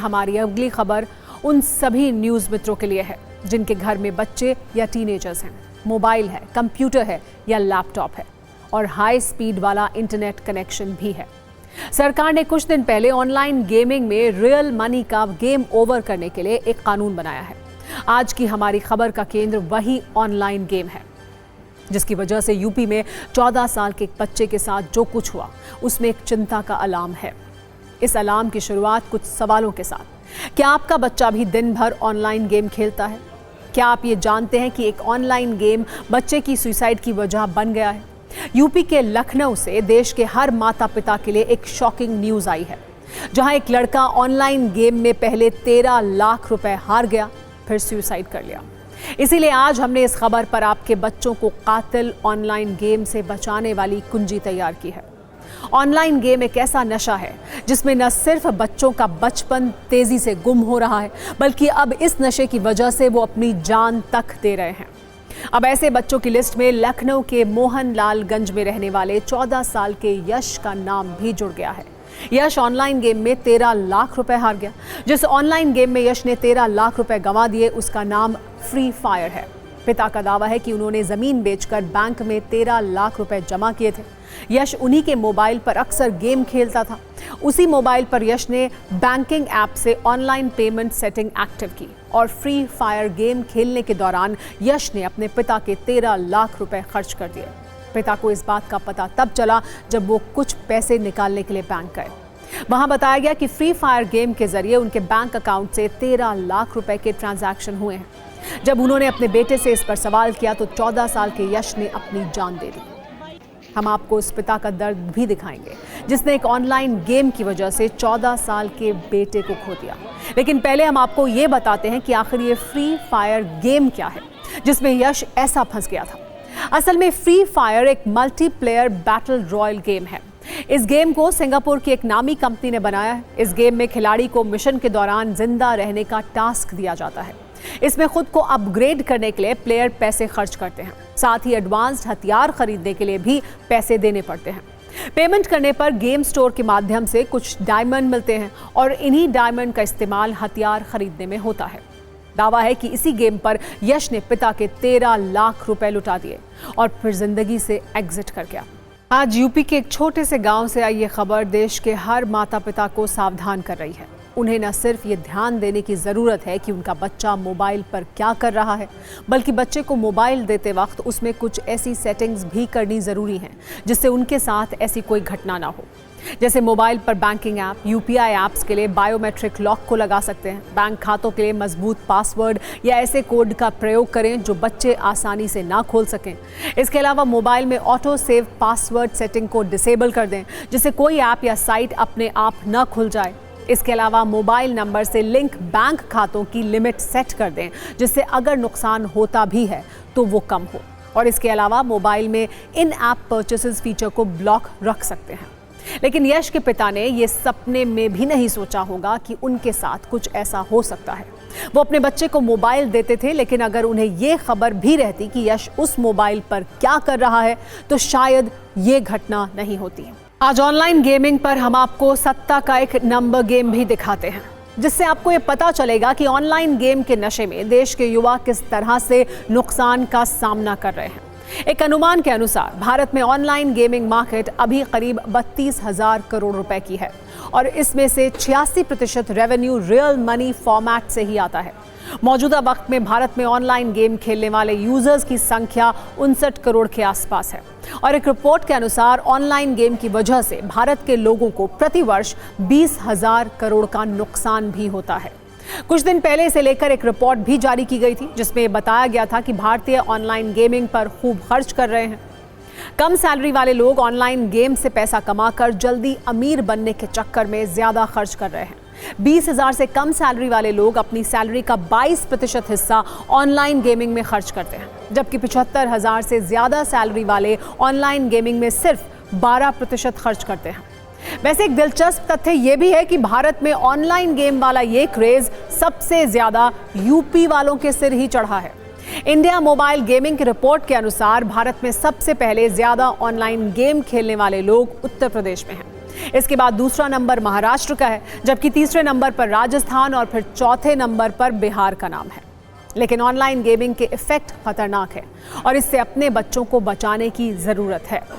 हमारी अगली खबर उन सभी न्यूज़ मित्रों के लिए है जिनके घर में बच्चे या टीनेजर्स हैं, मोबाइल है, कंप्यूटर है या लैपटॉप है और हाई स्पीड वाला इंटरनेट कनेक्शन भी है। सरकार ने कुछ दिन पहले ऑनलाइन गेमिंग में रियल मनी का गेम ओवर करने के लिए एक कानून बनाया है। आज की हमारी खबर का केंद्र वही ऑनलाइन गेम है जिसकी वजह से यूपी में 14 साल के एक बच्चे के साथ जो कुछ हुआ उसमें एक चिंता का अलार्म है। इस अलार्म की शुरुआत कुछ सवालों के साथ। क्या आपका बच्चा भी दिन भर ऑनलाइन गेम खेलता है? क्या आप ये जानते हैं कि एक ऑनलाइन गेम बच्चे की सुसाइड की वजह बन गया है? यूपी के लखनऊ से देश के हर माता पिता के लिए एक शॉकिंग न्यूज़ आई है, जहां एक लड़का ऑनलाइन गेम में पहले 13 लाख रुपए हार गया, फिर सुसाइड कर लिया। इसीलिए आज हमने इस खबर पर आपके बच्चों को कातिल ऑनलाइन गेम से बचाने वाली कुंजी तैयार की है। ऑनलाइन गेम एक ऐसा नशा है जिसमें न सिर्फ बच्चों का बचपन तेजी से गुम हो रहा है, बल्कि अब इस नशे की वजह से वो अपनी जान तक दे रहे हैं। अब ऐसे बच्चों की लिस्ट में लखनऊ के मोहनलालगंज में रहने वाले 14 साल के यश का नाम भी जुड़ गया है। यश ऑनलाइन गेम में 13 लाख रुपए हार गया। जिस ऑनलाइन गेम में यश ने 13 लाख रुपए गंवा दिए उसका नाम फ्री फायर है। पिता का दावा है कि उन्होंने जमीन बेचकर बैंक में 13 लाख रुपए जमा किए थे। यश उन्हीं के मोबाइल पर अक्सर गेम खेलता था। उसी मोबाइल पर यश ने बैंकिंग ऐप से ऑनलाइन पेमेंट सेटिंग एक्टिव की और फ्री फायर गेम खेलने के दौरान यश ने अपने पिता के 13 लाख रुपए खर्च कर दिए। पिता को इस बात का पता तब चला जब वो कुछ पैसे निकालने के लिए बैंक गए। वहां बताया गया कि फ्री फायर गेम के जरिए उनके बैंक अकाउंट से 13 लाख रुपए के ट्रांजैक्शन हुए हैं। जब उन्होंने अपने बेटे से इस पर सवाल किया तो 14 साल के यश ने अपनी जान दे दी। हम आपको उस पिता का दर्द भी दिखाएंगे जिसने एक ऑनलाइन गेम की वजह से 14 साल के बेटे को खो दिया। लेकिन पहले हम आपको ये बताते हैं कि आखिर ये फ्री फायर गेम क्या है जिसमें यश ऐसा फंस गया था। असल में फ्री फायर एक मल्टीप्लेयर बैटल रॉयल गेम है। इस गेम को सिंगापुर की एक नामी कंपनी ने बनाया है। इस गेम में खिलाड़ी को मिशन के दौरान जिंदा रहने का टास्क दिया जाता है। इसमें खुद को अपग्रेड करने के लिए प्लेयर पैसे खर्च करते हैं। साथ ही एडवांस्ड हथियार खरीदने के लिए भी पैसे देने पड़ते हैं। पेमेंट करने पर गेम स्टोर के माध्यम से कुछ डायमंड मिलते हैं और इन्हीं डायमंड का इस्तेमाल हथियार खरीदने में होता है। दावा है कि इसी गेम पर यश ने पिता के 13 लाख रुपए लुटा दिए और फिर जिंदगी से एग्जिट कर गया। आज यूपी के एक छोटे से गांव से आई ये खबर देश के हर माता पिता को सावधान कर रही है। उन्हें न सिर्फ ये ध्यान देने की ज़रूरत है कि उनका बच्चा मोबाइल पर क्या कर रहा है, बल्कि बच्चे को मोबाइल देते वक्त उसमें कुछ ऐसी सेटिंग्स भी करनी ज़रूरी हैं जिससे उनके साथ ऐसी कोई घटना ना हो। जैसे मोबाइल पर बैंकिंग ऐप, यूपीआई ऐप्स के लिए बायोमेट्रिक लॉक को लगा सकते हैं। बैंक खातों के लिए मजबूत पासवर्ड या ऐसे कोड का प्रयोग करें जो बच्चे आसानी से ना खोल सकें। इसके अलावा मोबाइल में ऑटो सेव पासवर्ड सेटिंग को डिसेबल कर दें जिससे कोई ऐप या साइट अपने आप ना खुल जाए। इसके अलावा मोबाइल नंबर से लिंक बैंक खातों की लिमिट सेट कर दें जिससे अगर नुकसान होता भी है तो वो कम हो। और इसके अलावा मोबाइल में इन ऐप परचेसेस फीचर को ब्लॉक रख सकते हैं। लेकिन यश के पिता ने ये सपने में भी नहीं सोचा होगा कि उनके साथ कुछ ऐसा हो सकता है। वो अपने बच्चे को मोबाइल देते थे, लेकिन अगर उन्हें ये खबर भी रहती कि यश उस मोबाइल पर क्या कर रहा है तो शायद ये घटना नहीं होती। आज ऑनलाइन गेमिंग पर हम आपको सत्ता का एक नंबर गेम भी दिखाते हैं जिससे आपको ये पता चलेगा कि ऑनलाइन गेम के नशे में देश के युवा किस तरह से नुकसान का सामना कर रहे हैं। एक अनुमान के अनुसार भारत में ऑनलाइन गेमिंग मार्केट अभी करीब 32,000 करोड़ रुपए की है और इसमें से 86% रेवेन्यू रियल मनी फॉर्मेट से ही आता है। मौजूदा वक्त में भारत में ऑनलाइन गेम खेलने वाले यूजर्स की संख्या 59 करोड़ के आसपास है और एक रिपोर्ट के अनुसार ऑनलाइन गेम की वजह से भारत के लोगों को प्रतिवर्ष 20,000 करोड़ का नुकसान भी होता है। कुछ दिन पहले इसे लेकर एक रिपोर्ट भी जारी की गई थी जिसमें बताया गया था कि भारतीय ऑनलाइन गेमिंग पर खूब खर्च कर रहे हैं। कम सैलरी वाले लोग ऑनलाइन गेम से पैसा कमाकर जल्दी अमीर बनने के चक्कर में ज्यादा खर्च कर रहे हैं। 20,000 से कम सैलरी वाले लोग अपनी सैलरी का 22% हिस्सा ऑनलाइन गेमिंग में खर्च करते हैं, जबकि 75,000 से ज्यादा सैलरी वाले ऑनलाइन गेमिंग में सिर्फ 12% खर्च करते हैं। वैसे एक दिलचस्प तथ्य ये भी है कि भारत में ऑनलाइन गेम वाला ये क्रेज सबसे ज्यादा यूपी वालों के सिर ही चढ़ा है। इंडिया मोबाइल गेमिंग की रिपोर्ट के अनुसार भारत में सबसे पहले ज्यादा ऑनलाइन गेम खेलने वाले लोग उत्तर प्रदेश में हैं। इसके बाद दूसरा नंबर महाराष्ट्र का है, जबकि तीसरे नंबर पर राजस्थान और फिर चौथे नंबर पर बिहार का नाम है। लेकिन ऑनलाइन गेमिंग के इफेक्ट खतरनाक है और इससे अपने बच्चों को बचाने की जरूरत है।